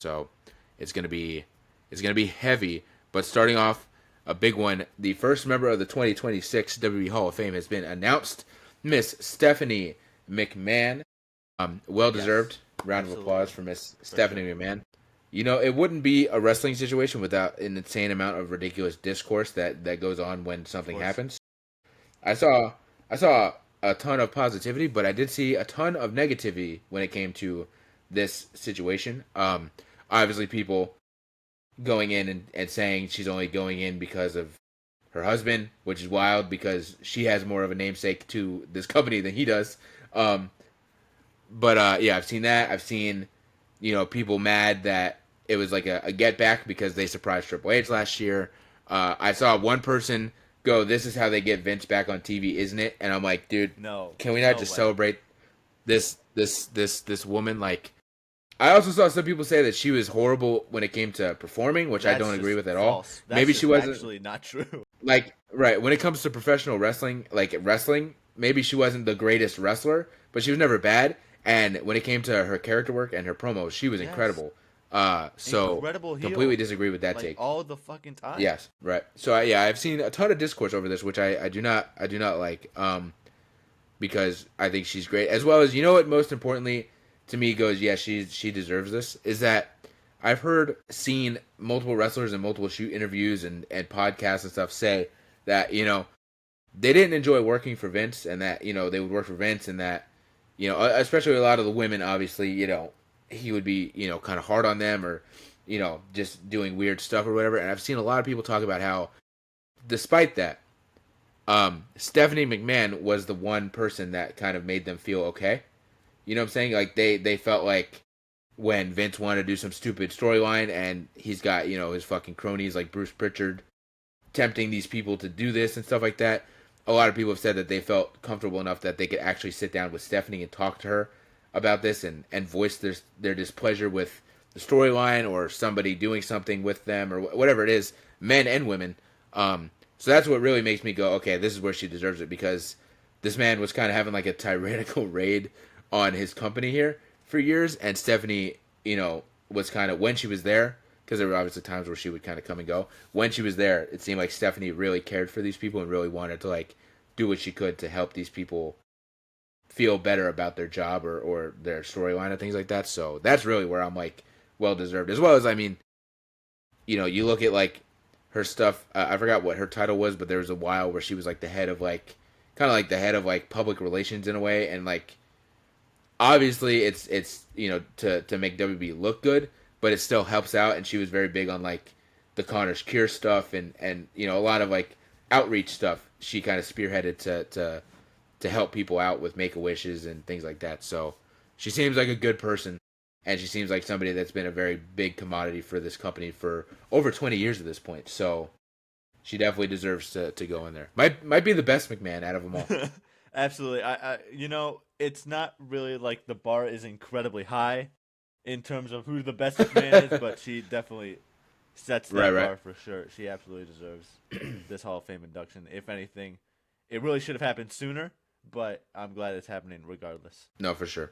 So it's gonna be heavy. But starting off, a big one. The first member of the 2026 WWE Hall of Fame has been announced. Miss Stephanie McMahon. Well Yes, deserved. Round of applause absolutely, for Miss for sure. Stephanie McMahon. You know, it wouldn't be a wrestling situation without an insane amount of ridiculous discourse that goes on when Of something course. happens. I saw I saw a ton of positivity, but I did see a ton of negativity when it came to this situation. Obviously, people going in and saying she's only going in because of her husband, which is wild because she has more of a namesake to this company than he does. Um, but yeah, I've seen that. I've seen people mad that it was like a get back because they surprised Triple H last year. I saw one person go, "This is how they get Vince back on TV, isn't it?" And I'm like, dude, No, can we not no just way. celebrate this woman? Like, I also saw some people say that she was horrible when it came to performing, which I That's don't agree just with at all. false. That's Maybe she just wasn't actually not true. like right when it comes to professional wrestling, like wrestling. Maybe she wasn't the greatest wrestler, but she was never bad. And when it came to her character work and her promos, she was Yes, incredible. So incredible completely heel, disagree with that like take. all the fucking time. Yes, right. So yeah, I've seen a ton of discourse over this, which I do not like. Because I think she's great. As well as what most importantly to me goes, yeah, she deserves this. Is that I've seen multiple wrestlers and multiple shoot interviews and podcasts and stuff say that they didn't enjoy working for Vince and that they would work for Vince and that especially a lot of the women obviously he would be kind of hard on them or just doing weird stuff or whatever. And I've seen a lot of people talk about how despite that Stephanie McMahon was the one person that kind of made them feel okay. You know what I'm saying? Like they felt like when Vince wanted to do some stupid storyline and he's got, his fucking cronies like Bruce Pritchard tempting these people to do this and stuff like that. A lot of people have said that they felt comfortable enough that they could actually sit down with Stephanie and talk to her about this and voice their displeasure with the storyline or somebody doing something with them or whatever it is, men and women. So that's what really makes me go, okay, this is where she deserves it because this man was kind of having like a tyrannical raid on his company here for years, and Stephanie, was kind of when she was there because there were obviously times where she would kind of come and go. When she was there, it seemed like Stephanie really cared for these people and really wanted to like do what she could to help these people feel better about their job or their storyline and things like that. So that's really where I'm like well deserved. As well as I mean, you look at like her stuff. I forgot what her title was, but there was a while where she was like the head of like kind of like the head of like public relations in a way, and like obviously it's to make WB look good, but it still helps out. And she was very big on like the Connor's Cure stuff and a lot of like outreach stuff. She kind of spearheaded to help people out with Make a Wishes and things like that. So she seems like a good person, and she seems like somebody that's been a very big commodity for this company for over 20 years at this point. So she definitely deserves to go in there. Might be the best McMahon out of them all. Absolutely. It's not really like the bar is incredibly high in terms of who the best McMahon is, but she definitely sets Right, that right. bar for sure. She absolutely deserves this Hall of Fame induction. If anything, it really should have happened sooner, but I'm glad it's happening regardless. No, for sure.